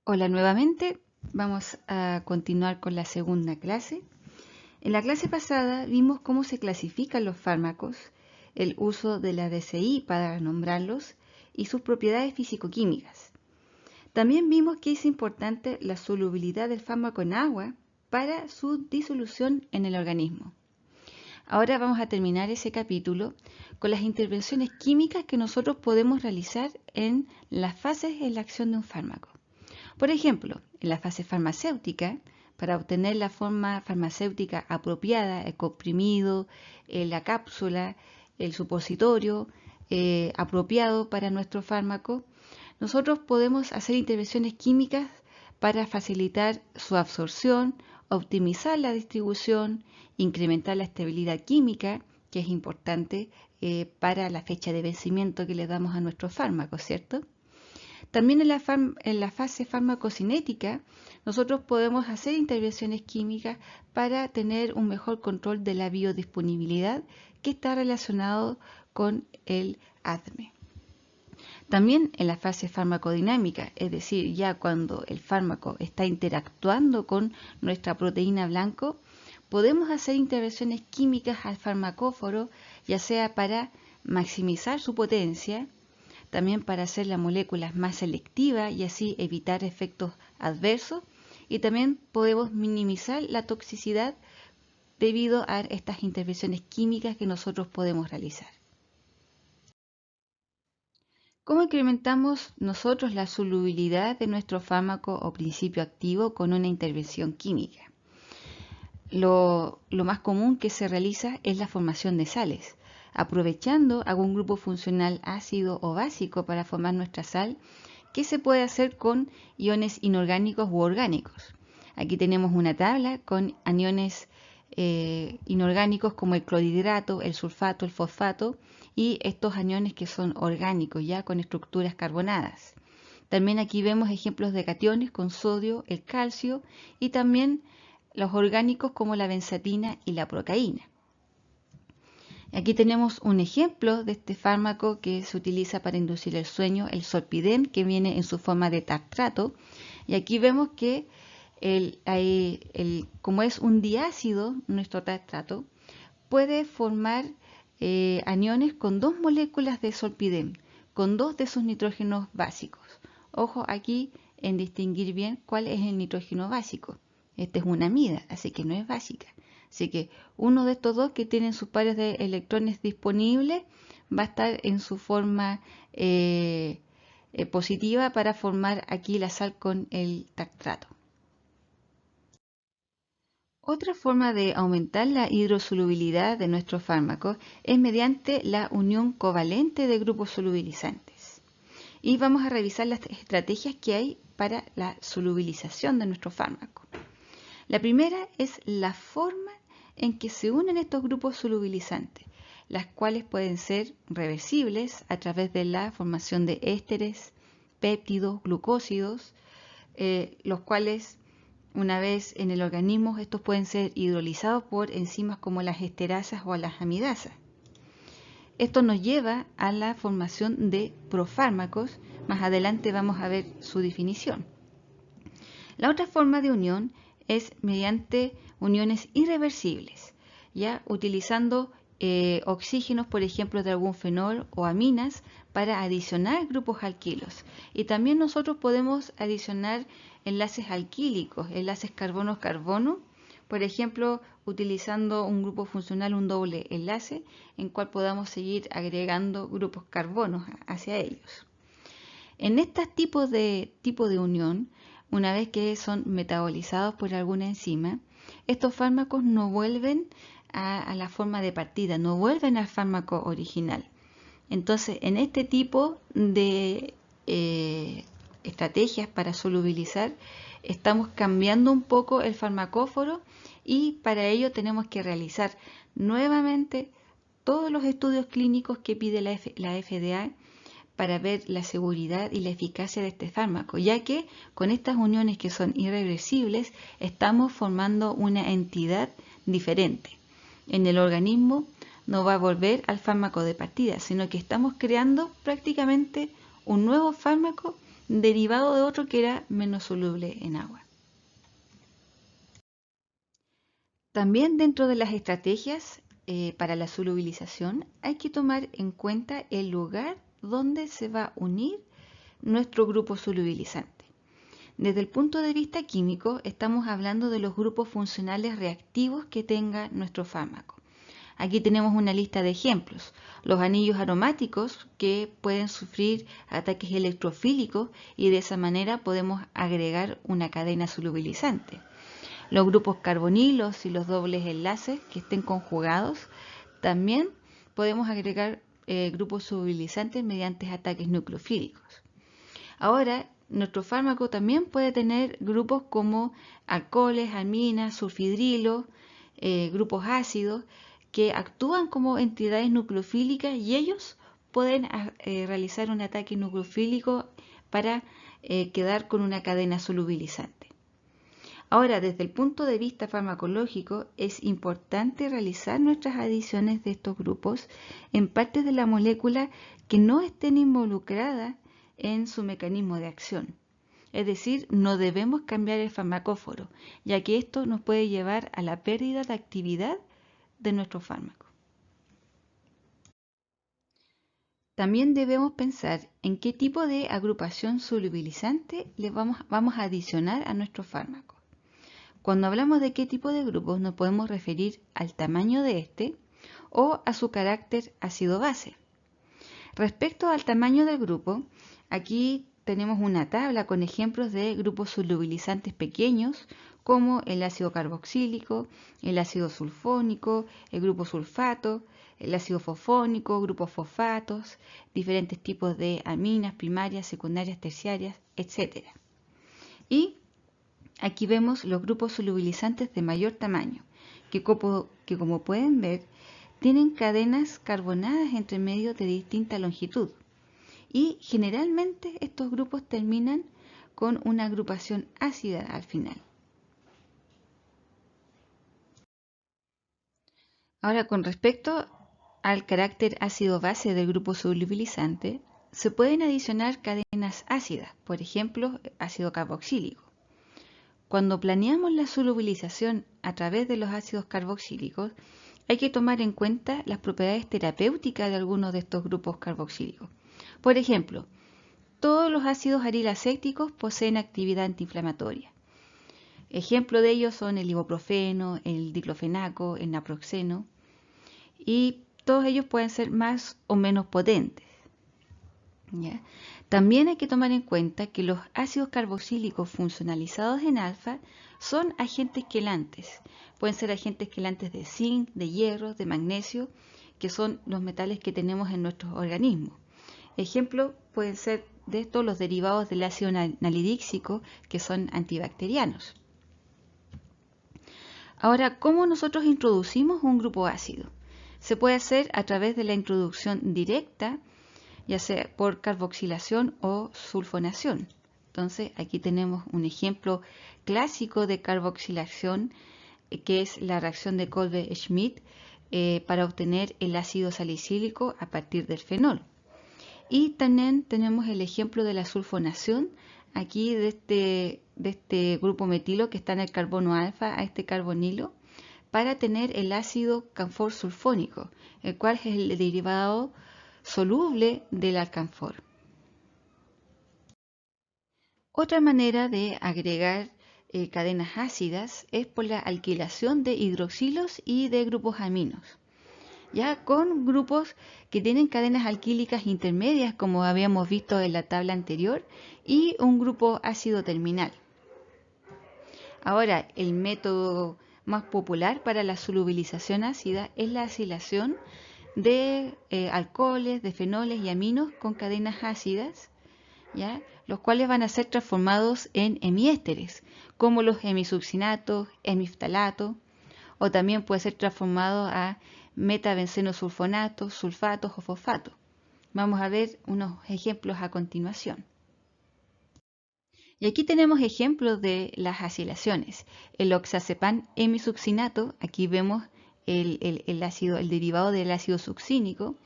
Hola nuevamente, vamos a continuar con la segunda clase. En la clase pasada vimos cómo se clasifican los fármacos, el uso de la DCI para nombrarlos y sus propiedades físico-químicas. También vimos que es importante la solubilidad del fármaco en agua para su disolución en el organismo. Ahora vamos a terminar ese capítulo con las intervenciones químicas que nosotros podemos realizar en las fases en la acción de un fármaco. Por ejemplo, en la fase farmacéutica, para obtener la forma farmacéutica apropiada, el comprimido, la cápsula, el supositorio apropiado para nuestro fármaco, nosotros podemos hacer intervenciones químicas para facilitar su absorción, optimizar la distribución, incrementar la estabilidad química, que es importante para la fecha de vencimiento que le damos a nuestros fármacos, ¿cierto? También en la fase farmacocinética, nosotros podemos hacer intervenciones químicas para tener un mejor control de la biodisponibilidad que está relacionado con el ADME. También en la fase farmacodinámica, es decir, ya cuando el fármaco está interactuando con nuestra proteína blanco, podemos hacer intervenciones químicas al farmacóforo, ya sea para maximizar su potencia, también para hacer la molécula más selectiva y así evitar efectos adversos, y también podemos minimizar la toxicidad debido a estas intervenciones químicas que nosotros podemos realizar. ¿Cómo incrementamos nosotros la solubilidad de nuestro fármaco o principio activo con una intervención química? Lo más común que se realiza es la formación de sales, aprovechando algún grupo funcional ácido o básico para formar nuestra sal, que se puede hacer con iones inorgánicos u orgánicos. Aquí tenemos una tabla con aniones inorgánicos como el clorhidrato, el sulfato, el fosfato y estos aniones que son orgánicos ya con estructuras carbonadas. También aquí vemos ejemplos de cationes con sodio, el calcio y también los orgánicos como la benzatina y la procaína. Aquí tenemos un ejemplo de este fármaco que se utiliza para inducir el sueño, el Zolpidem, que viene en su forma de tartrato. Y aquí vemos que como es un diácido, nuestro tartrato, puede formar aniones con dos moléculas de Zolpidem, con dos de sus nitrógenos básicos. Ojo aquí en distinguir bien cuál es el nitrógeno básico. Esta es una amida, así que no es básica. Así que uno de estos dos que tienen sus pares de electrones disponibles va a estar en su forma positiva para formar aquí la sal con el tartrato. Otra forma de aumentar la hidrosolubilidad de nuestros fármacos es mediante la unión covalente de grupos solubilizantes. Y vamos a revisar las estrategias que hay para la solubilización de nuestro fármaco. La primera es la forma en que se unen estos grupos solubilizantes, las cuales pueden ser reversibles a través de la formación de ésteres, péptidos, glucósidos, los cuales una vez en el organismo estos pueden ser hidrolizados por enzimas como las esterasas o las amidasas. Esto nos lleva a la formación de profármacos. Más adelante vamos a ver su definición. La otra forma de unión es mediante uniones irreversibles, ya utilizando oxígenos, por ejemplo, de algún fenol o aminas para adicionar grupos alquilos. Y también nosotros podemos adicionar enlaces alquílicos, enlaces carbono-carbono, por ejemplo, utilizando un grupo funcional, un doble enlace, en cual podamos seguir agregando grupos carbonos hacia ellos. En estos tipos de unión, una vez que son metabolizados por alguna enzima, estos fármacos no vuelven a la forma de partida, no vuelven al fármaco original. Entonces, en este tipo de estrategias para solubilizar, estamos cambiando un poco el farmacóforo y para ello tenemos que realizar nuevamente todos los estudios clínicos que pide la FDA para ver la seguridad y la eficacia de este fármaco, ya que con estas uniones que son irreversibles estamos formando una entidad diferente. En el organismo no va a volver al fármaco de partida, sino que estamos creando prácticamente un nuevo fármaco derivado de otro que era menos soluble en agua. También dentro de las estrategias para la solubilización hay que tomar en cuenta el lugar donde se va a unir nuestro grupo solubilizante. Desde el punto de vista químico, estamos hablando de los grupos funcionales reactivos que tenga nuestro fármaco. Aquí tenemos una lista de ejemplos. Los anillos aromáticos que pueden sufrir ataques electrofílicos y de esa manera podemos agregar una cadena solubilizante. Los grupos carbonilos y los dobles enlaces que estén conjugados, también podemos agregar grupos solubilizantes mediante ataques nucleofílicos. Ahora, nuestro fármaco también puede tener grupos como alcoholes, aminas, sulfidrilos, grupos ácidos que actúan como entidades nucleofílicas y ellos pueden realizar un ataque nucleofílico para quedar con una cadena solubilizante. Ahora, desde el punto de vista farmacológico, es importante realizar nuestras adiciones de estos grupos en partes de la molécula que no estén involucradas en su mecanismo de acción. Es decir, no debemos cambiar el farmacóforo, ya que esto nos puede llevar a la pérdida de actividad de nuestro fármaco. También debemos pensar en qué tipo de agrupación solubilizante le vamos a adicionar a nuestro fármaco. Cuando hablamos de qué tipo de grupos nos podemos referir al tamaño de este o a su carácter ácido-base. Respecto al tamaño del grupo, aquí tenemos una tabla con ejemplos de grupos solubilizantes pequeños como el ácido carboxílico, el ácido sulfónico, el grupo sulfato, el ácido fosfónico, grupos fosfatos, diferentes tipos de aminas primarias, secundarias, terciarias, etc. Y aquí vemos los grupos solubilizantes de mayor tamaño, que como pueden ver, tienen cadenas carbonadas entre medio de distinta longitud. Y generalmente estos grupos terminan con una agrupación ácida al final. Ahora, con respecto al carácter ácido-base del grupo solubilizante, se pueden adicionar cadenas ácidas, por ejemplo, ácido carboxílico. Cuando planeamos la solubilización a través de los ácidos carboxílicos, hay que tomar en cuenta las propiedades terapéuticas de algunos de estos grupos carboxílicos. Por ejemplo, todos los ácidos arilacéticos poseen actividad antiinflamatoria. Ejemplo de ellos son el ibuprofeno, el diclofenaco, el naproxeno, y todos ellos pueden ser más o menos potentes. ¿Ya? También hay que tomar en cuenta que los ácidos carboxílicos funcionalizados en alfa son agentes quelantes. Pueden ser agentes quelantes de zinc, de hierro, de magnesio, que son los metales que tenemos en nuestros organismos. Ejemplo pueden ser de esto los derivados del ácido nalidíxico, que son antibacterianos. Ahora, ¿cómo nosotros introducimos un grupo ácido? Se puede hacer a través de la introducción directa, ya sea por carboxilación o sulfonación. Entonces, aquí tenemos un ejemplo clásico de carboxilación, que es la reacción de Kolbe-Schmidt para obtener el ácido salicílico a partir del fenol. Y también tenemos el ejemplo de la sulfonación, aquí de este grupo metilo que está en el carbono alfa a este carbonilo, para tener el ácido camfor sulfónico, el cual es el derivado soluble del alcanfor. Otra manera de agregar cadenas ácidas es por la alquilación de hidroxilos y de grupos aminos, ya con grupos que tienen cadenas alquílicas intermedias, como habíamos visto en la tabla anterior, y un grupo ácido terminal. Ahora, el método más popular para la solubilización ácida es la acilación de alcoholes, de fenoles y aminos con cadenas ácidas, ¿ya? Los cuales van a ser transformados en hemiésteres, como los hemisuccinatos, hemiftalatos, o también puede ser transformado a metabencenosulfonatos, sulfatos o fosfatos. Vamos a ver unos ejemplos a continuación. Y aquí tenemos ejemplos de las acilaciones. El oxazepam hemisuccinato, aquí vemos el derivado del ácido succínico.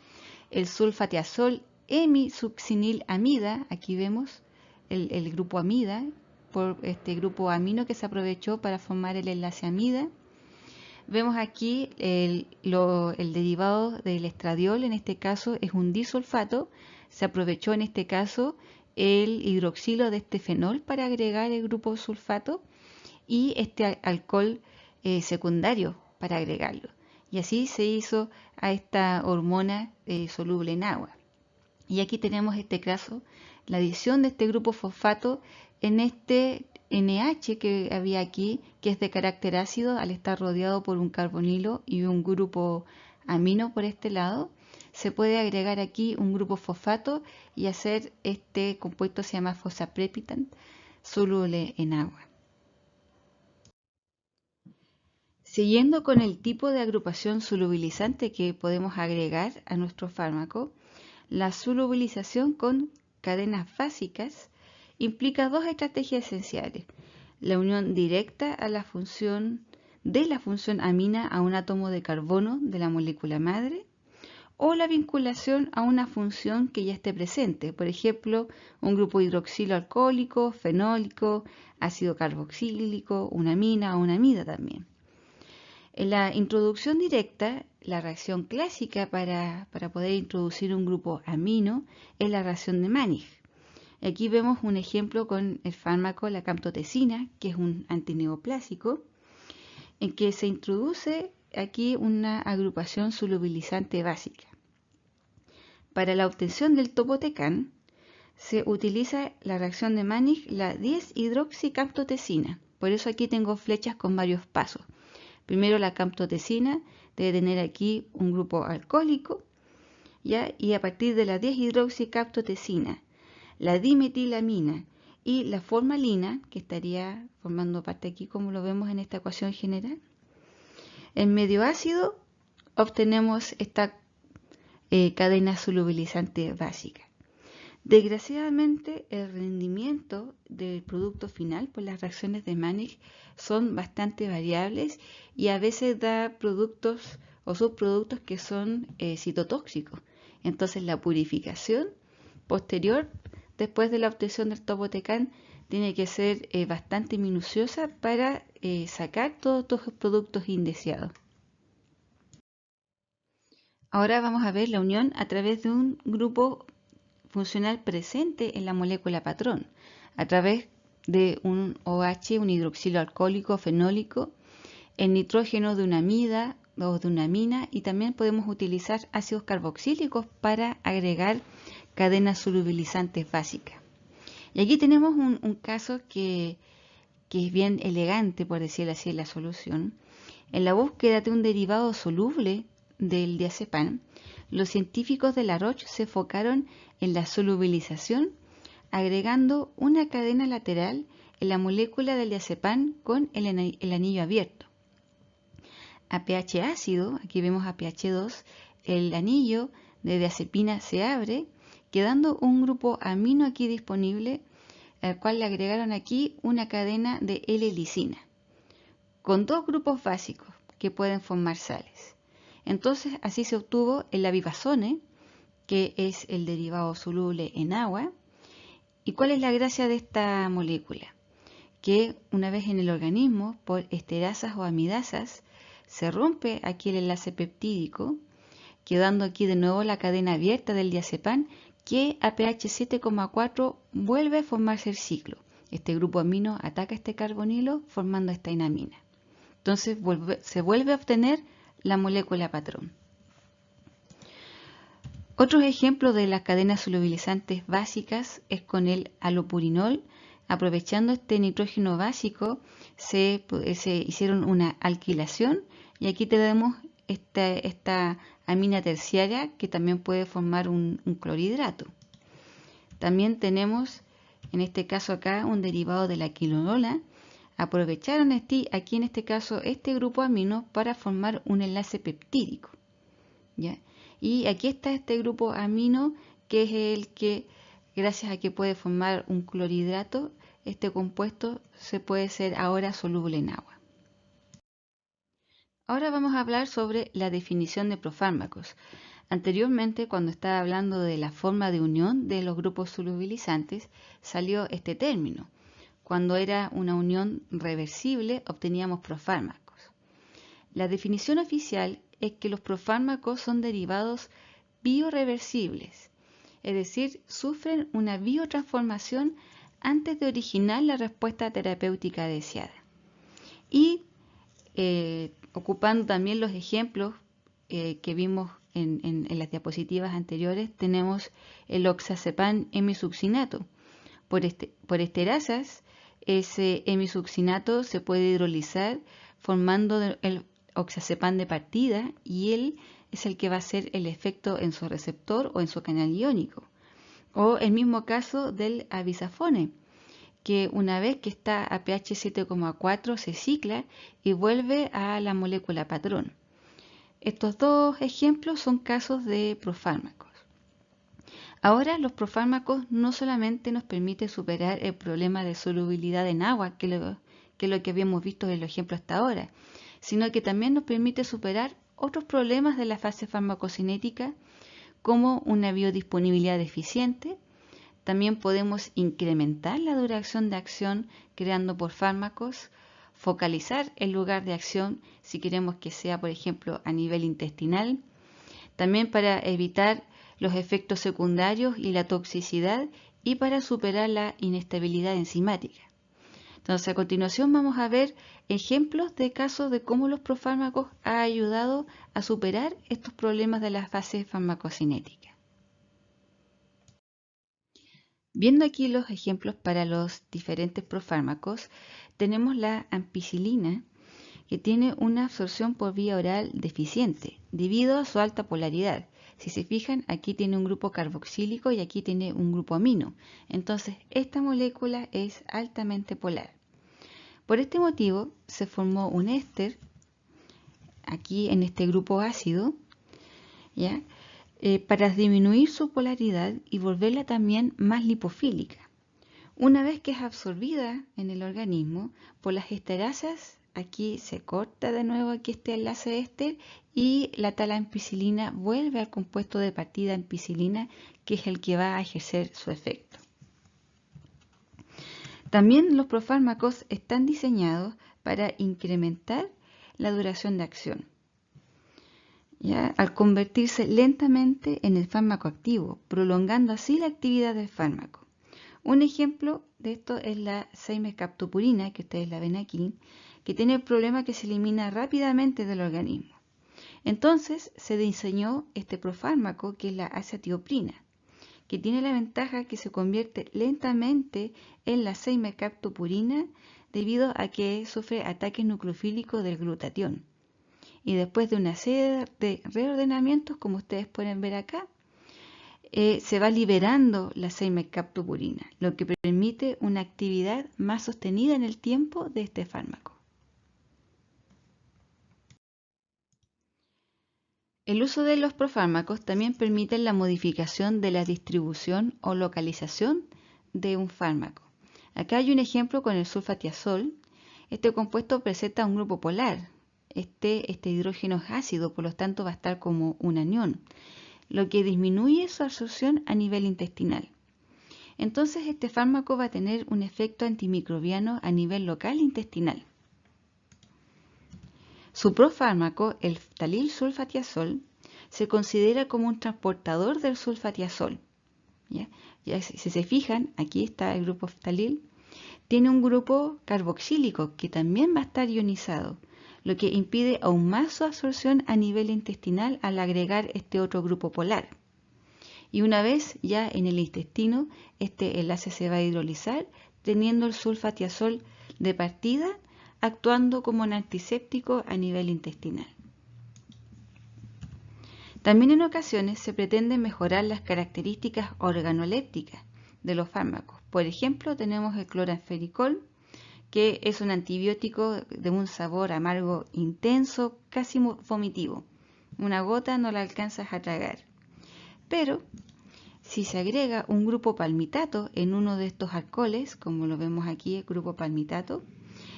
El sulfatiazol hemisuccinilamida, aquí vemos el grupo amida, por este grupo amino que se aprovechó para formar el enlace amida. Vemos aquí el derivado del estradiol, en este caso es un disulfato. Se aprovechó en este caso el hidroxilo de este fenol para agregar el grupo sulfato y este alcohol secundario para agregarlo. Y así se hizo a esta hormona soluble en agua. Y aquí tenemos este caso, la adición de este grupo fosfato en este NH que había aquí, que es de carácter ácido al estar rodeado por un carbonilo y un grupo amino por este lado. Se puede agregar aquí un grupo fosfato y hacer este compuesto, se llama fosaprepitant, soluble en agua. Siguiendo con el tipo de agrupación solubilizante que podemos agregar a nuestro fármaco, la solubilización con cadenas básicas implica dos estrategias esenciales: la unión directa a la función amina a un átomo de carbono de la molécula madre, o la vinculación a una función que ya esté presente, por ejemplo, un grupo hidroxilo alcohólico, fenólico, ácido carboxílico, una amina o una amida también. En la introducción directa, la reacción clásica para poder introducir un grupo amino es la reacción de Mannich. Aquí vemos un ejemplo con el fármaco la camptotecina, que es un antineoplásico, en que se introduce aquí una agrupación solubilizante básica. Para la obtención del topotecan se utiliza la reacción de Mannich, la 10-hidroxicamptotecina. Por eso aquí tengo flechas con varios pasos. Primero la camptotecina debe tener aquí un grupo alcohólico, ¿ya? Y a partir de la 10-hidroxicamptotecina, la dimetilamina y la formalina, que estaría formando parte aquí como lo vemos en esta ecuación general, en medio ácido obtenemos esta cadena solubilizante básica. Desgraciadamente, el rendimiento del producto final por las reacciones de Mannich son bastante variables y a veces da productos o subproductos que son citotóxicos. Entonces, la purificación posterior, después de la obtención del topotecan, tiene que ser bastante minuciosa para sacar todos estos productos indeseados. Ahora vamos a ver la unión a través de un grupo funcional presente en la molécula patrón, a través de un OH, un hidroxilo alcohólico fenólico, el nitrógeno de una amida o de una amina, y también podemos utilizar ácidos carboxílicos para agregar cadenas solubilizantes básicas. Y aquí tenemos un caso que es bien elegante, por decirlo así, la solución. En la búsqueda de un derivado soluble del diazepam, los científicos de La Roche se enfocaron en la solubilización agregando una cadena lateral en la molécula del diazepam con el anillo abierto. A pH ácido, aquí vemos a pH 2, el anillo de diazepina se abre, quedando un grupo amino aquí disponible, al cual le agregaron aquí una cadena de L-lisina, con dos grupos básicos que pueden formar sales. Entonces, así se obtuvo el avivazone, que es el derivado soluble en agua. ¿Y cuál es la gracia de esta molécula? Que una vez en el organismo, por esterasas o amidasas, se rompe aquí el enlace peptídico, quedando aquí de nuevo la cadena abierta del diazepam, que a pH 7,4 vuelve a formarse el ciclo. Este grupo amino ataca este carbonilo formando esta enamina. Entonces se vuelve a obtener la molécula patrón. Otros ejemplos de las cadenas solubilizantes básicas es con el alopurinol. Aprovechando este nitrógeno básico, se hicieron una alquilación y aquí tenemos esta amina terciaria que también puede formar un clorhidrato. También tenemos, en este caso acá, un derivado de la quinolona. Aprovecharon aquí en este caso este grupo amino para formar un enlace peptídico, ¿ya? Y aquí está este grupo amino que es el que, gracias a que puede formar un clorhidrato, este compuesto se puede ser ahora soluble en agua. Ahora vamos a hablar sobre la definición de profármacos. Anteriormente, cuando estaba hablando de la forma de unión de los grupos solubilizantes, salió este término. Cuando era una unión reversible, obteníamos profármacos. La definición oficial es que los profármacos son derivados bioreversibles, es decir, sufren una biotransformación antes de originar la respuesta terapéutica deseada. Y ocupando también los ejemplos que vimos en las diapositivas anteriores, tenemos el oxazepam hemisuccinato. Por esterasas, ese hemisuccinato se puede hidrolizar formando el oxazepam de partida, y él es el que va a hacer el efecto en su receptor o en su canal iónico. O el mismo caso del abisafone, que una vez que está a pH 7,4 se cicla y vuelve a la molécula patrón. Estos dos ejemplos son casos de profármacos. Ahora, los profármacos no solamente nos permiten superar el problema de solubilidad en agua, que es lo que habíamos visto en el ejemplo hasta ahora, sino que también nos permite superar otros problemas de la fase farmacocinética, como una biodisponibilidad deficiente. También podemos incrementar la duración de acción creando por fármacos, focalizar el lugar de acción si queremos que sea, por ejemplo, a nivel intestinal, también para evitar los efectos secundarios y la toxicidad, y para superar la inestabilidad enzimática. Entonces, a continuación vamos a ver ejemplos de casos de cómo los profármacos han ayudado a superar estos problemas de la fase farmacocinética. Viendo aquí los ejemplos para los diferentes profármacos, tenemos la ampicilina, que tiene una absorción por vía oral deficiente debido a su alta polaridad. Si se fijan, aquí tiene un grupo carboxílico y aquí tiene un grupo amino. Entonces, esta molécula es altamente polar. Por este motivo, se formó un éster aquí en este grupo ácido, ¿ya? Para disminuir su polaridad y volverla también más lipofílica. Una vez que es absorbida en el organismo por las esterasas, aquí se corta de nuevo aquí este enlace éster y la tal ampicilina vuelve al compuesto de partida ampicilina, que es el que va a ejercer su efecto. También los profármacos están diseñados para incrementar la duración de acción, ¿ya? Al convertirse lentamente en el fármaco activo, prolongando así la actividad del fármaco. Un ejemplo de esto es la seimecaptopurina, que ustedes la ven aquí, que tiene el problema que se elimina rápidamente del organismo. Entonces se diseñó este profármaco, que es la azatioprina, que tiene la ventaja que se convierte lentamente en la seimecaptopurina debido a que sufre ataques nucleofílicos del glutatión. Y después de una serie de reordenamientos, como ustedes pueden ver acá, se va liberando la seimecaptopurina, lo que permite una actividad más sostenida en el tiempo de este fármaco. El uso de los profármacos también permite la modificación de la distribución o localización de un fármaco. Acá hay un ejemplo con el sulfatiazol. Este compuesto presenta un grupo polar. Este hidrógeno es ácido, por lo tanto va a estar como un anión, lo que disminuye su absorción a nivel intestinal. Entonces, este fármaco va a tener un efecto antimicrobiano a nivel local intestinal. Su profármaco, el ftalil-sulfatiazol, se considera como un transportador del sulfatiazol. ¿Ya? Si se fijan, aquí está el grupo ftalil, tiene un grupo carboxílico que también va a estar ionizado, lo que impide aún más su absorción a nivel intestinal al agregar este otro grupo polar. Y una vez ya en el intestino, este enlace se va a hidrolizar, teniendo el sulfatiazol de partida, actuando como un antiséptico a nivel intestinal. También en ocasiones se pretende mejorar las características organolépticas de los fármacos. Por ejemplo, tenemos el cloranfericol, que es un antibiótico de un sabor amargo intenso, casi vomitivo. Una gota no la alcanzas a tragar. Pero si se agrega un grupo palmitato en uno de estos alcoholes, como lo vemos aquí, el grupo palmitato,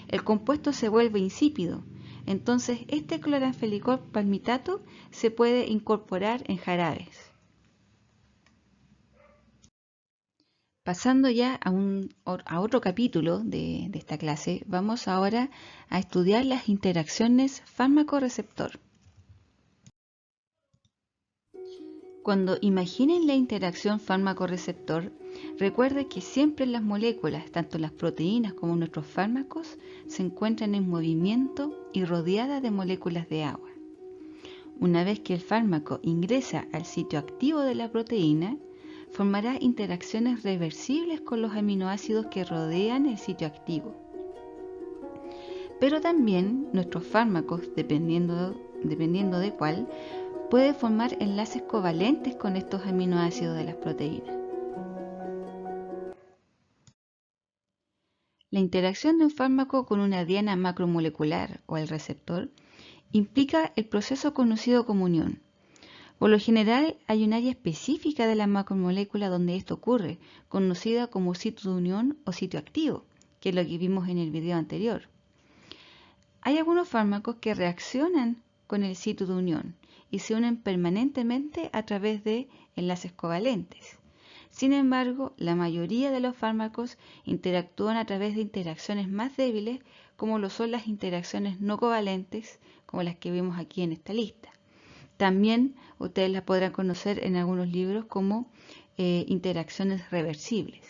el compuesto se vuelve insípido, Entonces, este cloranfenicol palmitato se puede incorporar en jarabes. Pasando ya a otro capítulo de esta clase, vamos ahora a estudiar las interacciones fármaco-receptor. Cuando imaginen la interacción fármaco-receptor, recuerde que siempre las moléculas, tanto las proteínas como nuestros fármacos, se encuentran en movimiento y rodeadas de moléculas de agua. Una vez que el fármaco ingresa al sitio activo de la proteína, formará interacciones reversibles con los aminoácidos que rodean el sitio activo. Pero también nuestros fármacos, dependiendo de cuál, puede formar enlaces covalentes con estos aminoácidos de las proteínas. La interacción de un fármaco con una diana macromolecular o el receptor implica el proceso conocido como unión. Por lo general hay un área específica de la macromolécula donde esto ocurre, conocida como sitio de unión o sitio activo, que es lo que vimos en el video anterior. Hay algunos fármacos que reaccionan con el sitio de unión y se unen permanentemente a través de enlaces covalentes. Sin embargo, la mayoría de los fármacos interactúan a través de interacciones más débiles, como lo son las interacciones no covalentes, como las que vemos aquí en esta lista. También ustedes las podrán conocer en algunos libros como interacciones reversibles.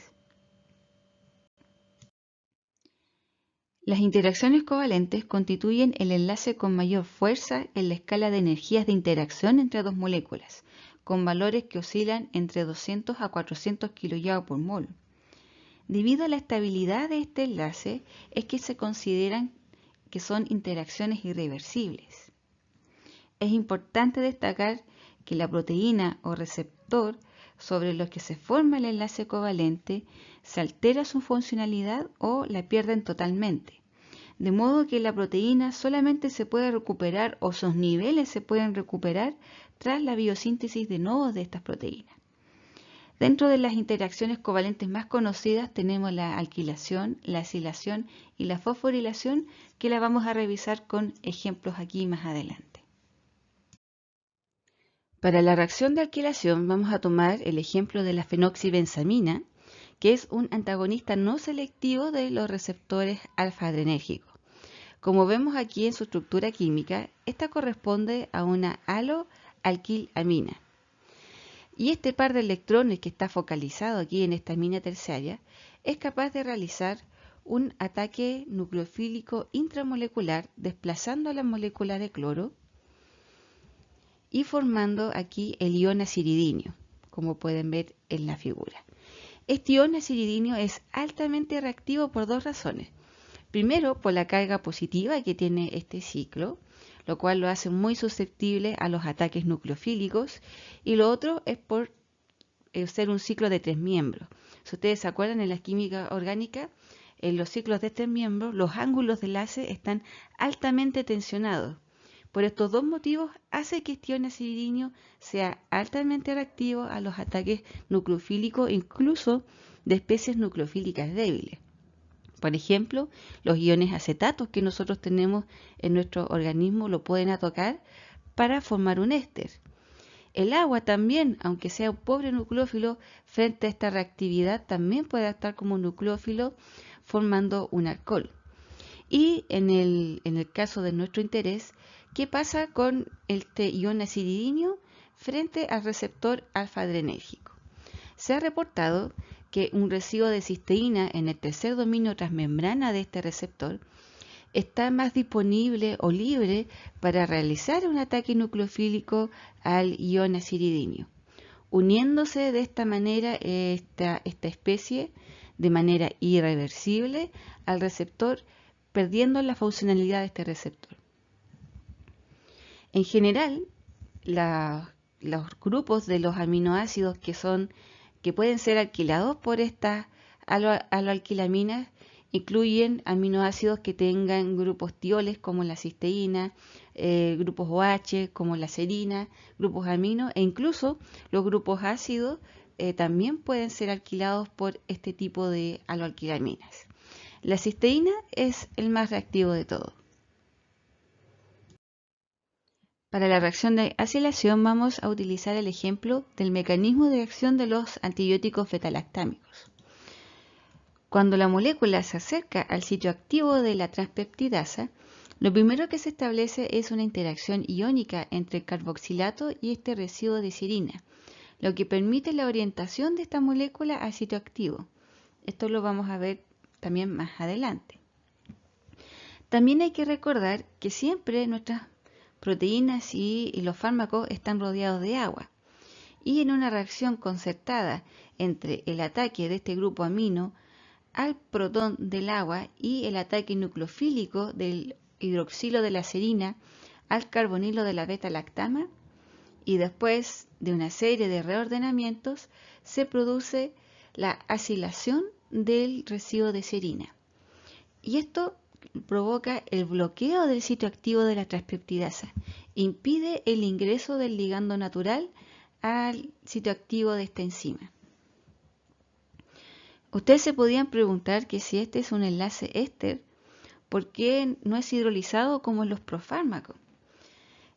Las interacciones covalentes constituyen el enlace con mayor fuerza en la escala de energías de interacción entre dos moléculas, con valores que oscilan entre 200 a 400 kJ por mol. Debido a la estabilidad de este enlace, es que se consideran que son interacciones irreversibles. Es importante destacar que la proteína o receptor sobre los que se forma el enlace covalente se altera su funcionalidad o la pierden totalmente, de modo que la proteína solamente se puede recuperar o sus niveles se pueden recuperar tras la biosíntesis de nuevos de estas proteínas. Dentro de las interacciones covalentes más conocidas tenemos la alquilación, la acilación y la fosforilación, que la vamos a revisar con ejemplos aquí más adelante. Para la reacción de alquilación vamos a tomar el ejemplo de la fenoxibenzamina, que es un antagonista no selectivo de los receptores alfa-adrenérgicos. Como vemos aquí en su estructura química, esta corresponde a una haloalquilamina. Y este par de electrones que está focalizado aquí en esta amina terciaria es capaz de realizar un ataque nucleofílico intramolecular desplazando a la molécula de cloro y formando aquí el ion aciridinio, como pueden ver en la figura. Este ion aciridinio es altamente reactivo por dos razones. Primero, por la carga positiva que tiene este ciclo, lo cual lo hace muy susceptible a los ataques nucleofílicos, y lo otro es por ser un ciclo de 3 miembros. Si ustedes se acuerdan, en la química orgánica, en los ciclos de 3 miembros, los ángulos de enlace están altamente tensionados. Por estos dos motivos hace que este ion aciridinio sea altamente reactivo a los ataques nucleofílicos, incluso de especies nucleofílicas débiles. Por ejemplo, los iones acetatos que nosotros tenemos en nuestro organismo lo pueden atacar para formar un éster. El agua también, aunque sea un pobre nucleófilo, frente a esta reactividad también puede actuar como un nucleófilo formando un alcohol. Y en el caso de nuestro interés, ¿qué pasa con este ion aciridinio frente al receptor alfa-adrenérgico? Se ha reportado que un residuo de cisteína en el tercer dominio transmembrana de este receptor está más disponible o libre para realizar un ataque nucleofílico al ion aciridinio, uniéndose de esta manera esta especie de manera irreversible al receptor, perdiendo la funcionalidad de este receptor. En general, los grupos de los aminoácidos que pueden ser alquilados por estas aloalquilaminas incluyen aminoácidos que tengan grupos tioles como la cisteína, grupos OH como la serina, grupos amino e incluso los grupos ácidos también pueden ser alquilados por este tipo de aloalquilaminas. La cisteína es el más reactivo de todos. Para la reacción de acilación vamos a utilizar el ejemplo del mecanismo de acción de los antibióticos betalactámicos. Cuando la molécula se acerca al sitio activo de la transpeptidasa, lo primero que se establece es una interacción iónica entre el carboxilato y este residuo de serina, lo que permite la orientación de esta molécula al sitio activo. Esto lo vamos a ver también más adelante. También hay que recordar que siempre nuestras proteínas y los fármacos están rodeados de agua. Y en una reacción concertada entre el ataque de este grupo amino al protón del agua y el ataque nucleofílico del hidroxilo de la serina al carbonilo de la beta-lactama, y después de una serie de reordenamientos se produce la acilación del residuo de serina. Y esto provoca el bloqueo del sitio activo de la transpeptidasa, impide el ingreso del ligando natural al sitio activo de esta enzima. Ustedes se podían preguntar que si este es un enlace éster, ¿por qué no es hidrolizado como en los profármacos?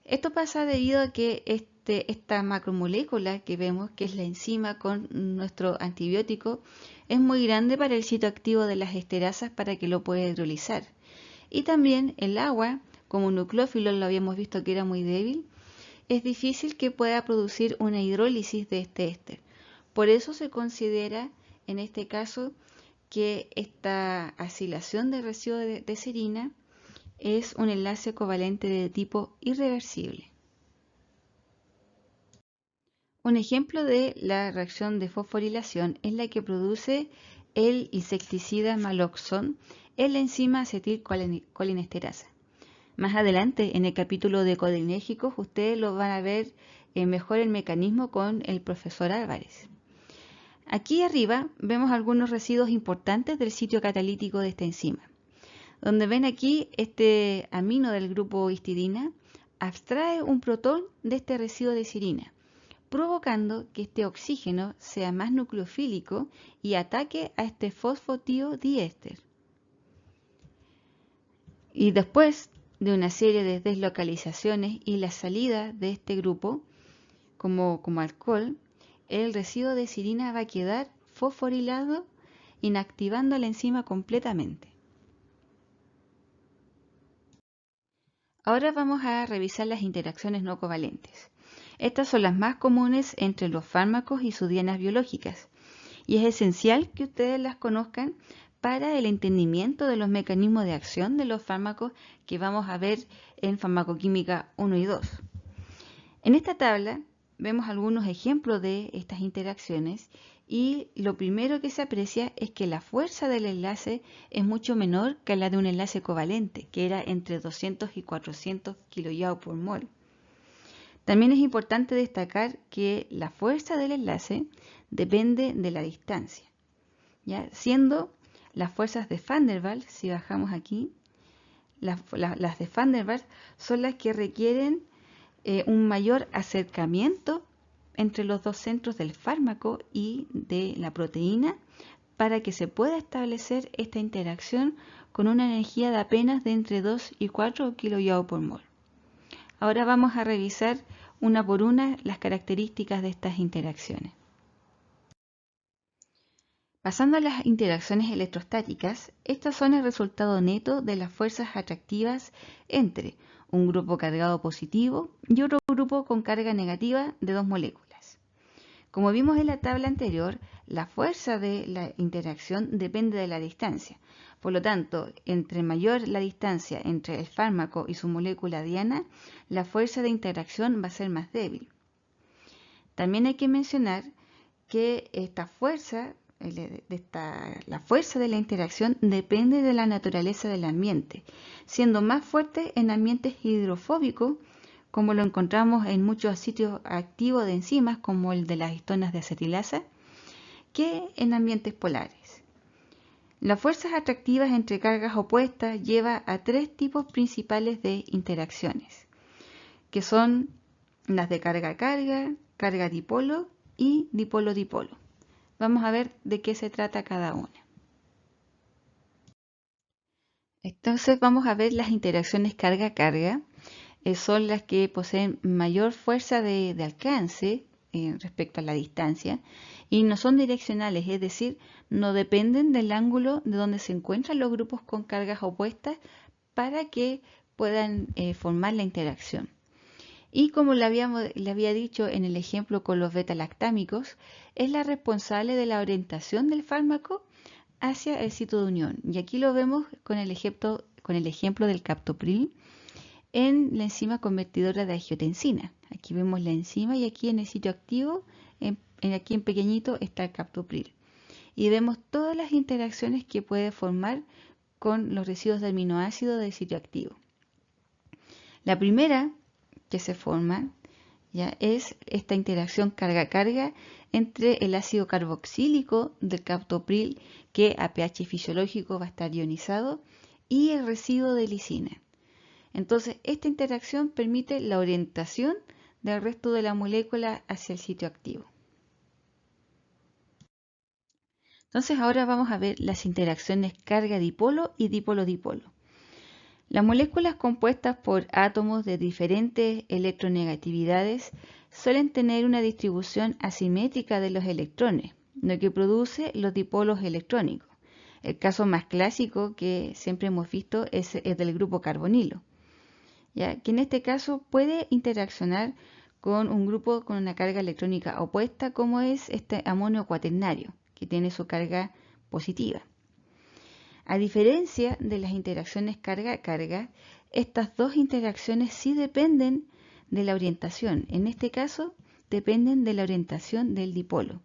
Esto pasa debido a que esta macromolécula que vemos, que es la enzima con nuestro antibiótico, es muy grande para el sitio activo de las esterasas para que lo pueda hidrolizar. Y también el agua, como nucleófilo lo habíamos visto que era muy débil, es difícil que pueda producir una hidrólisis de este éster. Por eso se considera en este caso que esta acilación de residuo de serina es un enlace covalente de tipo irreversible. Un ejemplo de la reacción de fosforilación es la que produce el insecticida Maloxon en la enzima acetilcolinesterasa. Más adelante, en el capítulo de colinérgicos, ustedes lo van a ver mejor el mecanismo con el profesor Álvarez. Aquí arriba vemos algunos residuos importantes del sitio catalítico de esta enzima. Donde ven aquí, este amino del grupo histidina abstrae un protón de este residuo de serina, provocando que este oxígeno sea más nucleofílico y ataque a este fosfotiodiéster. Y después de una serie de deslocalizaciones y la salida de este grupo como alcohol, el residuo de serina va a quedar fosforilado, inactivando la enzima completamente. Ahora vamos a revisar las interacciones no covalentes. Estas son las más comunes entre los fármacos y sus dianas biológicas, y es esencial que ustedes las conozcan para el entendimiento de los mecanismos de acción de los fármacos que vamos a ver en farmacoquímica 1 y 2. En esta tabla vemos algunos ejemplos de estas interacciones y lo primero que se aprecia es que la fuerza del enlace es mucho menor que la de un enlace covalente, que era entre 200 y 400 kJ por mol. También es importante destacar que la fuerza del enlace depende de la distancia, ¿ya? Siendo las fuerzas de Van der Waals, si bajamos aquí, las de Van der Waals son las que requieren un mayor acercamiento entre los dos centros del fármaco y de la proteína para que se pueda establecer esta interacción con una energía de apenas de entre 2 y 4 kJ por mol. Ahora vamos a revisar una por una las características de estas interacciones. Pasando a las interacciones electrostáticas, estas son el resultado neto de las fuerzas atractivas entre un grupo cargado positivo y otro grupo con carga negativa de dos moléculas. Como vimos en la tabla anterior, la fuerza de la interacción depende de la distancia. Por lo tanto, entre mayor la distancia entre el fármaco y su molécula diana, la fuerza de interacción va a ser más débil. También hay que mencionar que esta fuerza, la fuerza de la interacción depende de la naturaleza del ambiente, siendo más fuerte en ambientes hidrofóbicos, como lo encontramos en muchos sitios activos de enzimas, como el de las histonas de acetilasa, que en ambientes polares. Las fuerzas atractivas entre cargas opuestas lleva a tres tipos principales de interacciones, que son las de carga-carga, carga-dipolo y dipolo-dipolo. Vamos a ver de qué se trata cada una. Entonces vamos a ver las interacciones carga-carga. son las que poseen mayor fuerza de alcance respecto a la distancia y no son direccionales, es decir, no dependen del ángulo de donde se encuentran los grupos con cargas opuestas para que puedan formar la interacción. Y como le había dicho en el ejemplo con los beta-lactámicos, es la responsable de la orientación del fármaco hacia el sitio de unión. Y aquí lo vemos con el ejemplo del captopril en la enzima convertidora de angiotensina. Aquí vemos la enzima y aquí en el sitio activo, aquí en pequeñito, está el captopril. Y vemos todas las interacciones que puede formar con los residuos de aminoácidos del sitio activo. La primera que se forma ya es esta interacción carga-carga entre el ácido carboxílico del captopril, que a pH fisiológico va a estar ionizado, y el residuo de lisina. Entonces, esta interacción permite la orientación del resto de la molécula hacia el sitio activo. Entonces, ahora vamos a ver las interacciones carga-dipolo y dipolo-dipolo. Las moléculas compuestas por átomos de diferentes electronegatividades suelen tener una distribución asimétrica de los electrones, lo que produce los dipolos electrónicos. El caso más clásico que siempre hemos visto es del grupo carbonilo, ya que en este caso puede interaccionar con un grupo con una carga electrónica opuesta, como es este amonio cuaternario, que tiene su carga positiva. A diferencia de las interacciones carga-carga, estas dos interacciones sí dependen de la orientación. En este caso, dependen de la orientación del dipolo,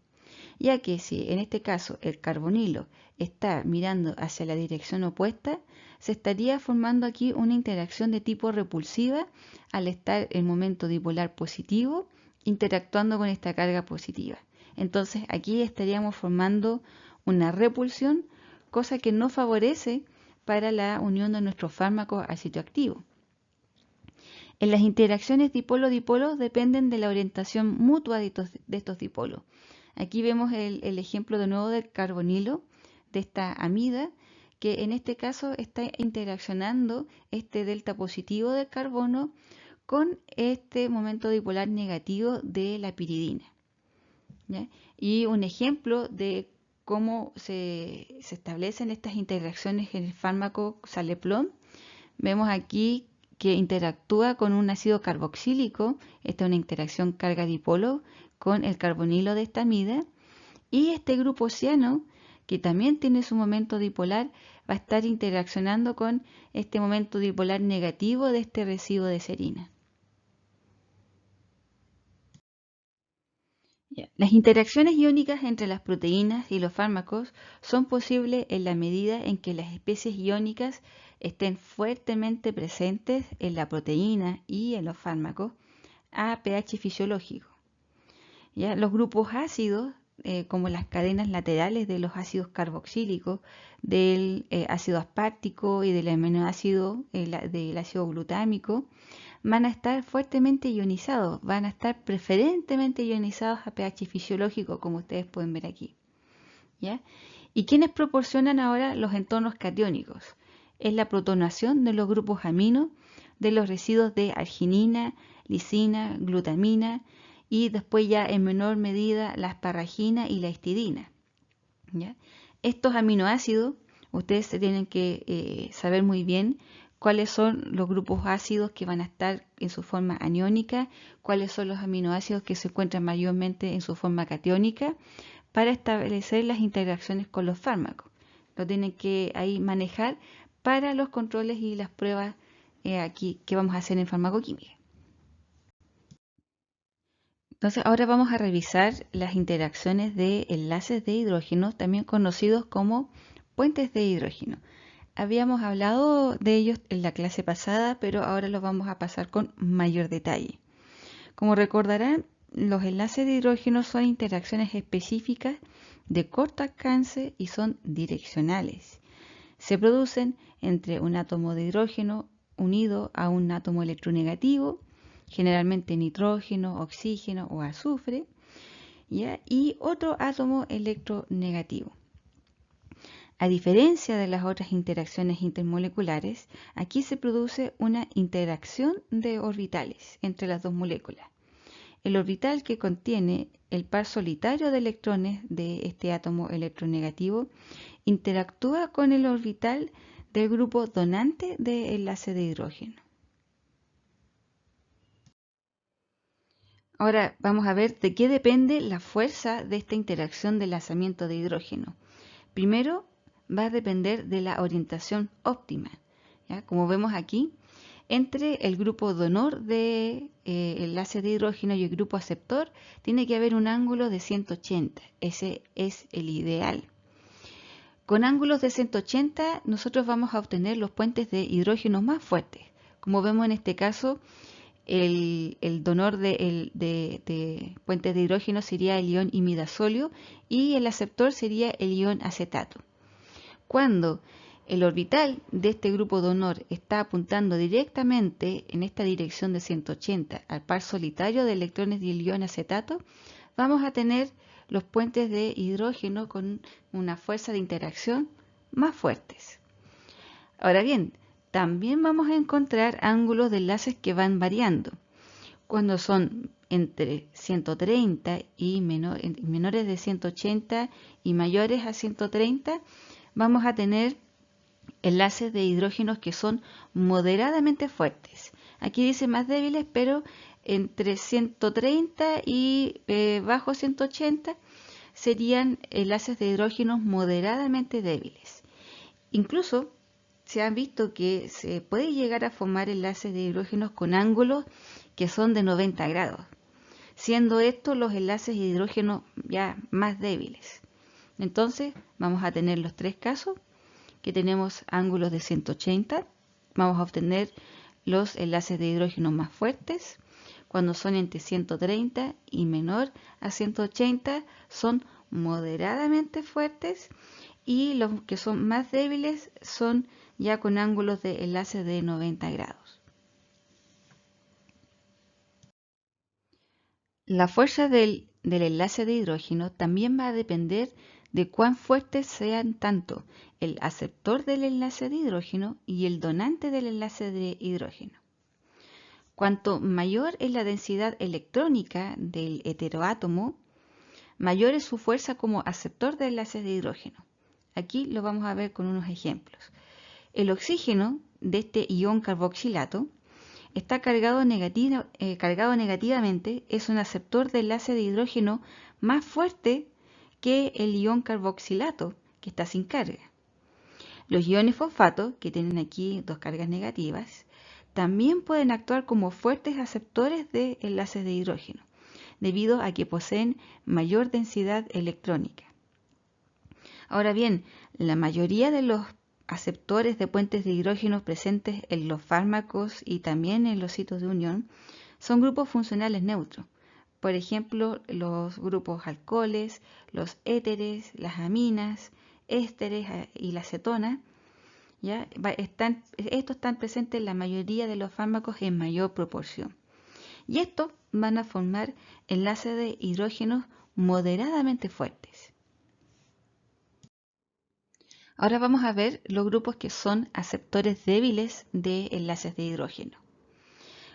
ya que si en este caso el carbonilo está mirando hacia la dirección opuesta, se estaría formando aquí una interacción de tipo repulsiva al estar el momento dipolar positivo interactuando con esta carga positiva. Entonces aquí estaríamos formando una repulsión, cosa que no favorece para la unión de nuestros fármacos al sitio activo. En las interacciones dipolo-dipolo dependen de la orientación mutua de estos dipolos. Aquí vemos el ejemplo de nuevo del carbonilo, de esta amida, que en este caso está interaccionando este delta positivo del carbono con este momento dipolar negativo de la piridina, ¿ya? Y un ejemplo de cómo se establecen estas interacciones en el fármaco Saleplon, vemos aquí que interactúa con un ácido carboxílico, esta es una interacción carga-dipolo con el carbonilo de esta amida, y este grupo ciano, que también tiene su momento dipolar, va a estar interaccionando con este momento dipolar negativo de este residuo de serina. Las interacciones iónicas entre las proteínas y los fármacos son posibles en la medida en que las especies iónicas estén fuertemente presentes en la proteína y en los fármacos a pH fisiológico. ¿Ya? Los grupos ácidos, como las cadenas laterales de los ácidos carboxílicos, del ácido aspartico y del aminoácido del ácido glutámico, van a estar fuertemente ionizados, van a estar preferentemente ionizados a pH fisiológico, como ustedes pueden ver aquí, ¿ya? ¿Y quiénes proporcionan ahora los entornos catiónicos? Es la protonación de los grupos amino de los residuos de arginina, lisina, glutamina y después ya en menor medida la asparagina y la histidina, ¿ya? Estos aminoácidos, ustedes tienen que saber muy bien cuáles son los grupos ácidos que van a estar en su forma aniónica, cuáles son los aminoácidos que se encuentran mayormente en su forma catiónica, para establecer las interacciones con los fármacos. Lo tienen que ahí manejar para los controles y las pruebas aquí que vamos a hacer en farmacoquímica. Entonces ahora vamos a revisar las interacciones de enlaces de hidrógeno, también conocidos como puentes de hidrógeno. Habíamos hablado de ellos en la clase pasada, pero ahora los vamos a pasar con mayor detalle. Como recordarán, los enlaces de hidrógeno son interacciones específicas de corto alcance y son direccionales. Se producen entre un átomo de hidrógeno unido a un átomo electronegativo, generalmente nitrógeno, oxígeno o azufre, ¿ya? Y otro átomo electronegativo. A diferencia de las otras interacciones intermoleculares, aquí se produce una interacción de orbitales entre las dos moléculas. El orbital que contiene el par solitario de electrones de este átomo electronegativo interactúa con el orbital del grupo donante de enlace de hidrógeno. Ahora vamos a ver de qué depende la fuerza de esta interacción de enlazamiento de hidrógeno. Primero, va a depender de la orientación óptima, ¿ya? Como vemos aquí, entre el grupo donor de enlace de hidrógeno y el grupo aceptor tiene que haber un ángulo de 180. Ese es el ideal. Con ángulos de 180 nosotros vamos a obtener los puentes de hidrógeno más fuertes. Como vemos en este caso, el donor de puentes de hidrógeno sería el ion imidazolio y el aceptor sería el ion acetato. Cuando el orbital de este grupo donor está apuntando directamente en esta dirección de 180 al par solitario de electrones del ion acetato, vamos a tener los puentes de hidrógeno con una fuerza de interacción más fuertes. Ahora bien, también vamos a encontrar ángulos de enlaces que van variando. Cuando son entre 130 y menores de 180 y mayores a 130, vamos a tener enlaces de hidrógenos que son moderadamente fuertes. Aquí dice más débiles, pero entre 130 y bajo 180 serían enlaces de hidrógenos moderadamente débiles. Incluso se han visto que se puede llegar a formar enlaces de hidrógenos con ángulos que son de 90 grados, siendo estos los enlaces de hidrógeno ya más débiles. Entonces vamos a tener los tres casos, que tenemos ángulos de 180, vamos a obtener los enlaces de hidrógeno más fuertes. Cuando son entre 130 y menor a 180 son moderadamente fuertes, y los que son más débiles son ya con ángulos de enlace de 90 grados. La fuerza del enlace de hidrógeno también va a depender de cuán fuertes sean tanto el aceptor del enlace de hidrógeno y el donante del enlace de hidrógeno. Cuanto mayor es la densidad electrónica del heteroátomo, mayor es su fuerza como aceptor de enlaces de hidrógeno. Aquí lo vamos a ver con unos ejemplos. El oxígeno de este ion carboxilato está cargado negativamente, es un aceptor de enlace de hidrógeno más fuerte que el ion carboxilato, que está sin carga. Los iones fosfato, que tienen aquí dos cargas negativas, también pueden actuar como fuertes aceptores de enlaces de hidrógeno, debido a que poseen mayor densidad electrónica. Ahora bien, la mayoría de los aceptores de puentes de hidrógeno presentes en los fármacos y también en los sitios de unión son grupos funcionales neutros. Por ejemplo, los grupos alcoholes, los éteres, las aminas, ésteres y la acetona, estos están presentes en la mayoría de los fármacos en mayor proporción. Y estos van a formar enlaces de hidrógenos moderadamente fuertes. Ahora vamos a ver los grupos que son aceptores débiles de enlaces de hidrógeno.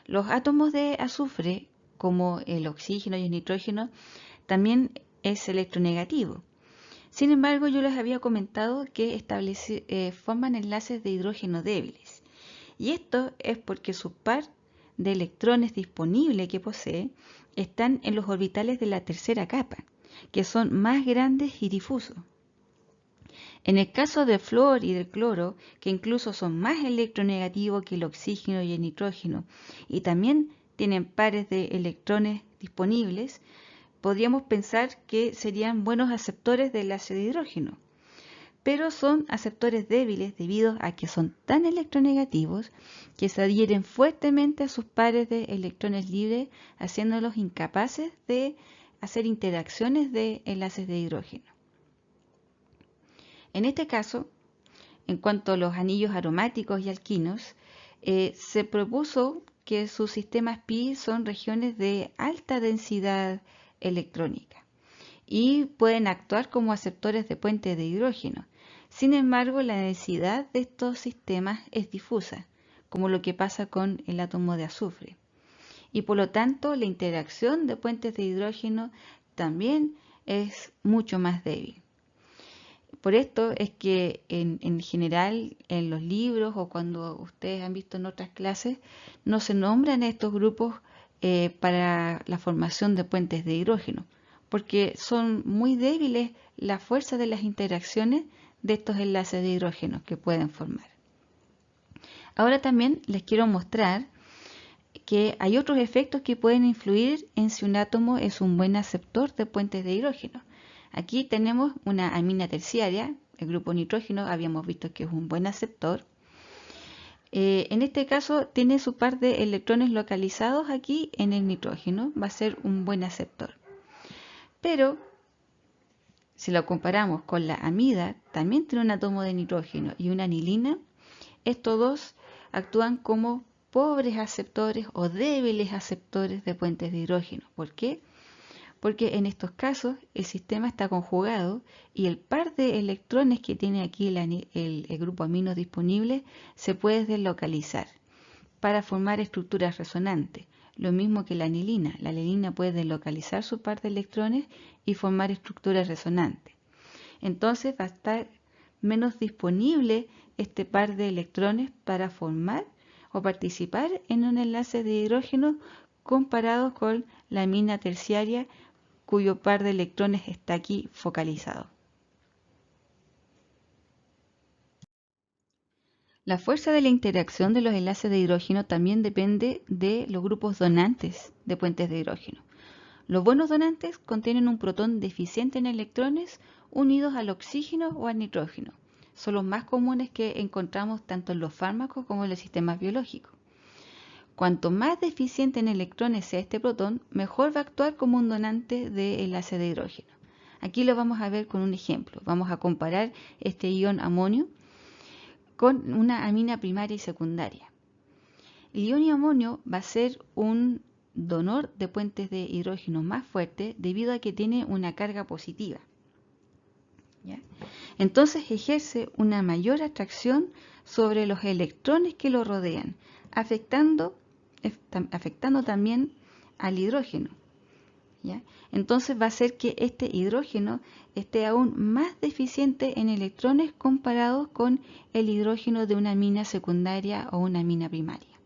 Los átomos de azufre, como el oxígeno y el nitrógeno, también es electronegativo. Sin embargo, yo les había comentado que forman enlaces de hidrógeno débiles. Y esto es porque su par de electrones disponible que posee están en los orbitales de la tercera capa, que son más grandes y difusos. En el caso del flúor y del cloro, que incluso son más electronegativos que el oxígeno y el nitrógeno, y también tienen pares de electrones disponibles, podríamos pensar que serían buenos aceptores del enlace de hidrógeno. Pero son aceptores débiles debido a que son tan electronegativos que se adhieren fuertemente a sus pares de electrones libres, haciéndolos incapaces de hacer interacciones de enlaces de hidrógeno. En este caso, en cuanto a los anillos aromáticos y alquinos, se propuso que sus sistemas pi son regiones de alta densidad electrónica y pueden actuar como aceptores de puentes de hidrógeno. Sin embargo, la densidad de estos sistemas es difusa, como lo que pasa con el átomo de azufre. Y por lo tanto, la interacción de puentes de hidrógeno también es mucho más débil. Por esto es que en general en los libros o cuando ustedes han visto en otras clases no se nombran estos grupos para la formación de puentes de hidrógeno, porque son muy débiles la fuerza de las interacciones de estos enlaces de hidrógeno que pueden formar. Ahora también les quiero mostrar que hay otros efectos que pueden influir en si un átomo es un buen aceptor de puentes de hidrógeno. Aquí tenemos una amina terciaria, el grupo nitrógeno habíamos visto que es un buen aceptor. En este caso tiene su par de electrones localizados aquí en el nitrógeno, va a ser un buen aceptor. Pero si lo comparamos con la amida, también tiene un átomo de nitrógeno y una anilina, estos dos actúan como pobres aceptores o débiles aceptores de puentes de hidrógeno. ¿Por qué? Porque en estos casos el sistema está conjugado y el par de electrones que tiene aquí el grupo amino disponible se puede deslocalizar para formar estructuras resonantes. Lo mismo que la anilina. La anilina puede deslocalizar su par de electrones y formar estructuras resonantes. Entonces va a estar menos disponible este par de electrones para formar o participar en un enlace de hidrógeno comparado con la amina terciaria cuyo par de electrones está aquí focalizado. La fuerza de la interacción de los enlaces de hidrógeno también depende de los grupos donantes de puentes de hidrógeno. Los buenos donantes contienen un protón deficiente en electrones unidos al oxígeno o al nitrógeno. Son los más comunes que encontramos tanto en los fármacos como en los sistemas biológicos. Cuanto más deficiente en electrones sea este protón, mejor va a actuar como un donante de enlace de hidrógeno. Aquí lo vamos a ver con un ejemplo. Vamos a comparar este ion amonio con una amina primaria y secundaria. El ion amonio va a ser un donor de puentes de hidrógeno más fuerte debido a que tiene una carga positiva. ¿Ya? Entonces ejerce una mayor atracción sobre los electrones que lo rodean, afectando también al hidrógeno. ¿Ya? Entonces va a hacer que este hidrógeno esté aún más deficiente en electrones comparados con el hidrógeno de una amina secundaria o una amina primaria.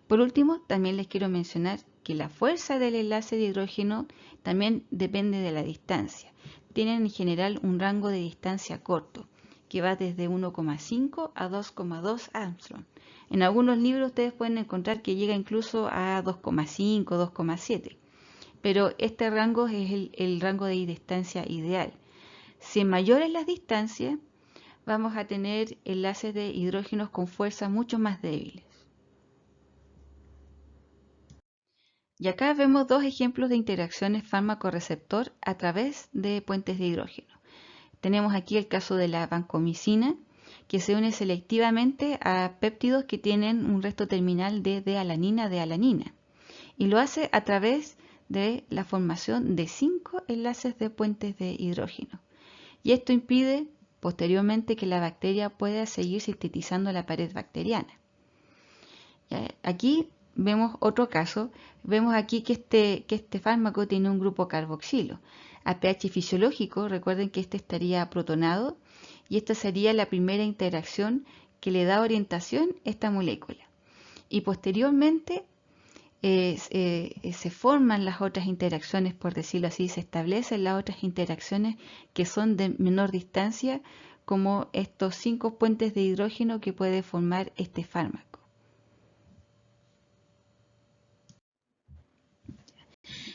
Por último, también les quiero mencionar que la fuerza del enlace de hidrógeno también depende de la distancia. Tienen en general un rango de distancia corto, que va desde 1,5 a 2,2 Armstrong. En algunos libros ustedes pueden encontrar que llega incluso a 2,5, 2,7. Pero este rango es el rango de distancia ideal. Si mayor es la distancia, vamos a tener enlaces de hidrógenos con fuerzas mucho más débiles. Y acá vemos dos ejemplos de interacciones fármaco-receptor a través de puentes de hidrógeno. Tenemos aquí el caso de la vancomicina, que se une selectivamente a péptidos que tienen un resto terminal de D-alanina, y lo hace a través de la formación de 5 enlaces de puentes de hidrógeno. Y esto impide posteriormente que la bacteria pueda seguir sintetizando la pared bacteriana. Aquí vemos otro caso. Vemos aquí que este fármaco tiene un grupo carboxilo. A pH fisiológico, recuerden que este estaría protonado y esta sería la primera interacción que le da orientación a esta molécula. Y posteriormente se forman las otras interacciones, por decirlo así, se establecen las otras interacciones que son de menor distancia, como estos 5 puentes de hidrógeno que puede formar este fármaco.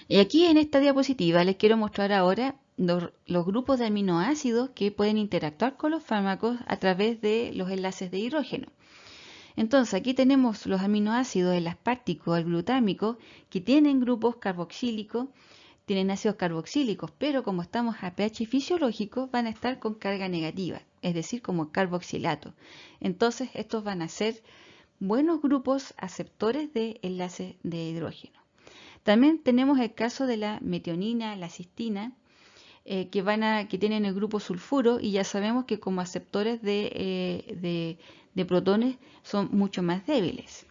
Y aquí en esta diapositiva les quiero mostrar ahora los grupos de aminoácidos que pueden interactuar con los fármacos a través de los enlaces de hidrógeno. Entonces aquí tenemos los aminoácidos, el aspartico, el glutámico, que tienen grupos carboxílicos, tienen ácidos carboxílicos, pero como estamos a pH fisiológico van a estar con carga negativa, es decir, como carboxilato. Entonces estos van a ser buenos grupos aceptores de enlaces de hidrógeno. También tenemos el caso de la metionina, la cistina, que tienen el grupo sulfuro, y ya sabemos que como aceptores de protones son mucho más débiles.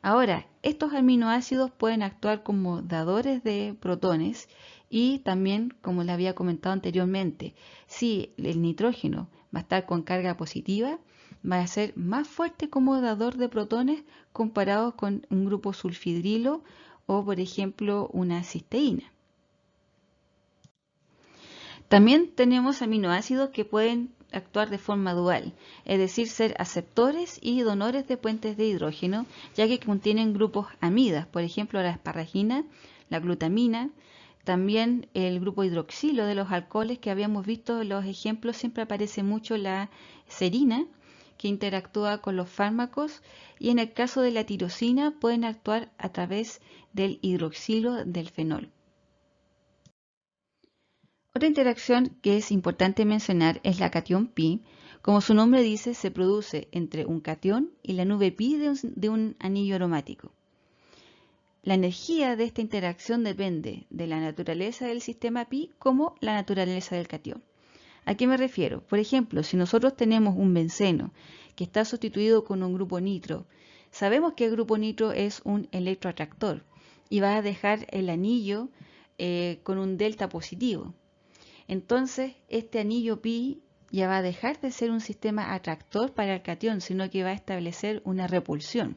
Ahora, estos aminoácidos pueden actuar como dadores de protones y también, como les había comentado anteriormente, si el nitrógeno va a estar con carga positiva, va a ser más fuerte como dador de protones comparado con un grupo sulfidrilo o, por ejemplo, una cisteína. También tenemos aminoácidos que pueden actuar de forma dual, es decir, ser aceptores y donores de puentes de hidrógeno, ya que contienen grupos amidas, por ejemplo, la asparagina, la glutamina, también el grupo hidroxilo de los alcoholes que habíamos visto en los ejemplos, siempre aparece mucho la serina, que interactúa con los fármacos, y en el caso de la tirosina pueden actuar a través del hidroxilo del fenol. Otra interacción que es importante mencionar es la cation pi. Como su nombre dice, se produce entre un cation y la nube pi de un anillo aromático. La energía de esta interacción depende de la naturaleza del sistema pi como la naturaleza del cation. ¿A qué me refiero? Por ejemplo, si nosotros tenemos un benceno que está sustituido con un grupo nitro, sabemos que el grupo nitro es un electroatractor y va a dejar el anillo con un delta positivo. Entonces, este anillo pi ya va a dejar de ser un sistema atractor para el catión, sino que va a establecer una repulsión.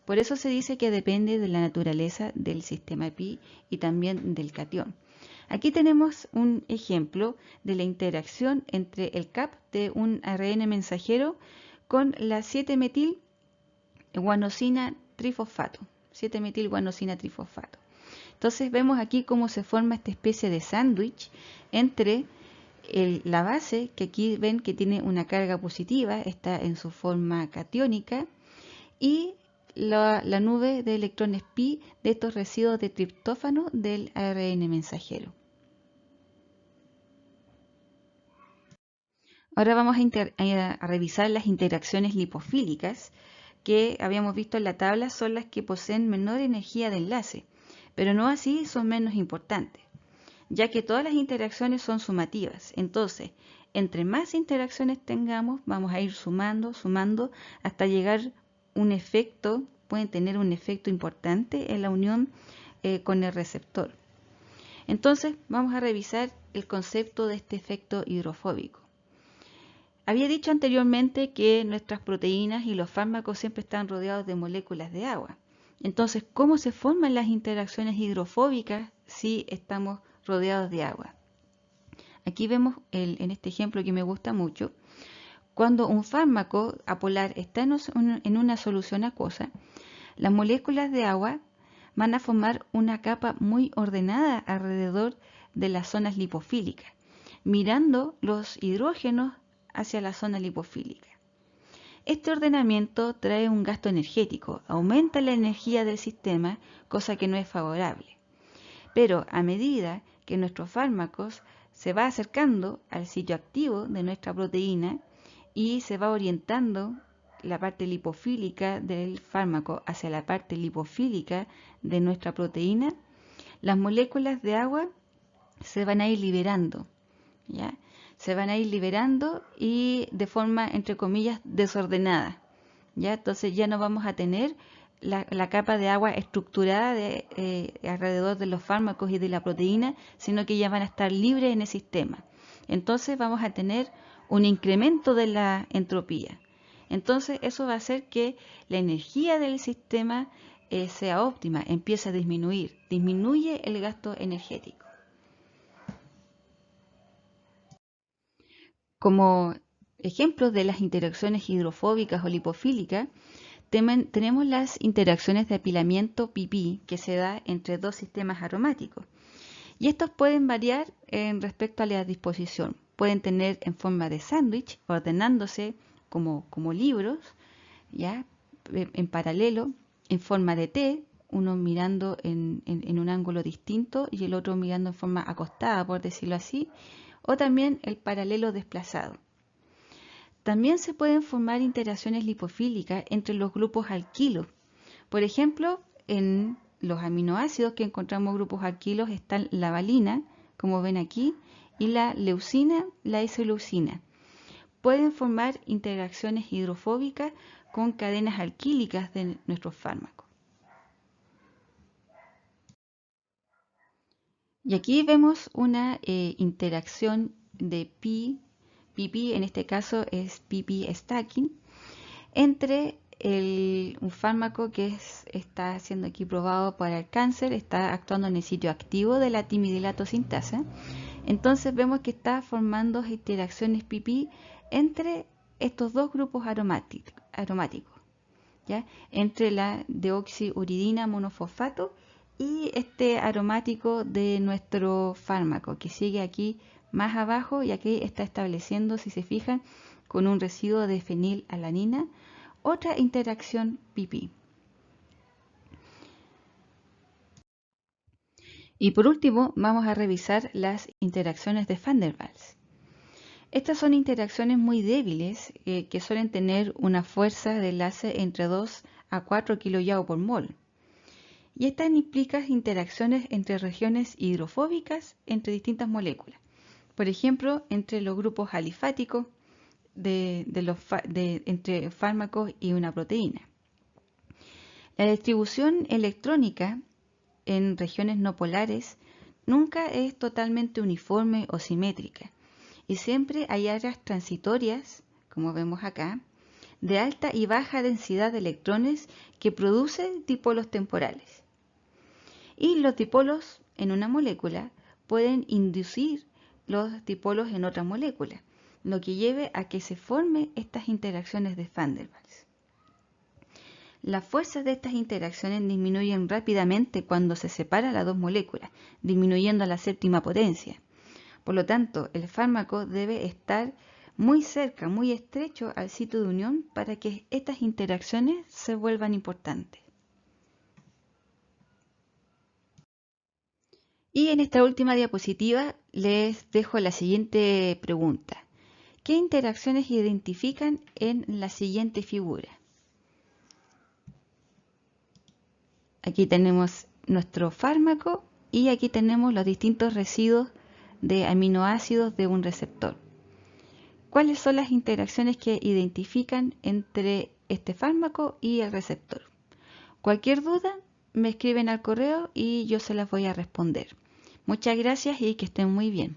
Por eso se dice que depende de la naturaleza del sistema pi y también del catión. Aquí tenemos un ejemplo de la interacción entre el CAP de un ARN mensajero con la 7-metilguanosina trifosfato. 7-metilguanosina trifosfato. Entonces vemos aquí cómo se forma esta especie de sándwich entre la base, que aquí ven que tiene una carga positiva, está en su forma catiónica, y la nube de electrones pi de estos residuos de triptófano del ARN mensajero. Ahora vamos a revisar las interacciones lipofílicas que habíamos visto en la tabla, son las que poseen menor energía de enlace, pero no así son menos importantes, ya que todas las interacciones son sumativas. Entonces, entre más interacciones tengamos, vamos a ir sumando hasta llegar un efecto, pueden tener un efecto importante en la unión con el receptor. Entonces, vamos a revisar el concepto de este efecto hidrofóbico. Había dicho anteriormente que nuestras proteínas y los fármacos siempre están rodeados de moléculas de agua. Entonces, ¿cómo se forman las interacciones hidrofóbicas si estamos rodeados de agua? Aquí vemos en este ejemplo que me gusta mucho, cuando un fármaco apolar está en una solución acuosa, las moléculas de agua van a formar una capa muy ordenada alrededor de las zonas lipofílicas, mirando los hidrógenos hacia la zona lipofílica. Este ordenamiento trae un gasto energético, aumenta la energía del sistema, cosa que no es favorable. Pero a medida que nuestros fármacos se va acercando al sitio activo de nuestra proteína y se va orientando la parte lipofílica del fármaco hacia la parte lipofílica de nuestra proteína, las moléculas de agua se van a ir liberando, ¿ya? Se van a ir liberando y de forma, entre comillas, desordenada, ¿ya? Entonces ya no vamos a tener la capa de agua estructurada alrededor de los fármacos y de la proteína, sino que ya van a estar libres en el sistema. Entonces vamos a tener un incremento de la entropía. Entonces eso va a hacer que la energía del sistema sea óptima, empiece a disminuir, disminuye el gasto energético. Como ejemplos de las interacciones hidrofóbicas o lipofílicas, tenemos las interacciones de apilamiento pi-pi que se da entre dos sistemas aromáticos. Y estos pueden variar en respecto a la disposición. Pueden tener en forma de sándwich, ordenándose como libros, ¿ya? En paralelo, en forma de T, uno mirando en un ángulo distinto y el otro mirando en forma acostada, por decirlo así, o también el paralelo desplazado. También se pueden formar interacciones lipofílicas entre los grupos alquilos. Por ejemplo, en los aminoácidos que encontramos grupos alquilos están la valina, como ven aquí, y la leucina, la isoleucina. Pueden formar interacciones hidrofóbicas con cadenas alquílicas de nuestros fármacos. Y aquí vemos una interacción de PP, en este caso es PP stacking, entre un fármaco que está siendo aquí probado para el cáncer, está actuando en el sitio activo de la timidilato sintasa. Entonces vemos que está formando interacciones PP entre estos dos grupos aromáticos, ¿ya? Entre la deoxiuridina monofosfato y este aromático de nuestro fármaco, que sigue aquí más abajo y aquí está estableciendo, si se fijan, con un residuo de fenilalanina, otra interacción PP. Y por último, vamos a revisar las interacciones de Van der Waals. Estas son interacciones muy débiles que suelen tener una fuerza de enlace entre 2 a 4 kJ por mol. Y estas implican interacciones entre regiones hidrofóbicas entre distintas moléculas. Por ejemplo, entre los grupos alifáticos entre fármacos y una proteína. La distribución electrónica en regiones no polares nunca es totalmente uniforme o simétrica y siempre hay áreas transitorias, como vemos acá, de alta y baja densidad de electrones que producen dipolos temporales. Y los dipolos en una molécula pueden inducir los dipolos en otra molécula, lo que lleve a que se formen estas interacciones de Van der Waals. Las fuerzas de estas interacciones disminuyen rápidamente cuando se separan las dos moléculas, disminuyendo a la séptima potencia. Por lo tanto, el fármaco debe estar muy cerca, muy estrecho al sitio de unión para que estas interacciones se vuelvan importantes. Y en esta última diapositiva les dejo la siguiente pregunta. ¿Qué interacciones identifican en la siguiente figura? Aquí tenemos nuestro fármaco y aquí tenemos los distintos residuos de aminoácidos de un receptor. ¿Cuáles son las interacciones que identifican entre este fármaco y el receptor? Cualquier duda me escriben al correo y yo se las voy a responder. Muchas gracias y que estén muy bien.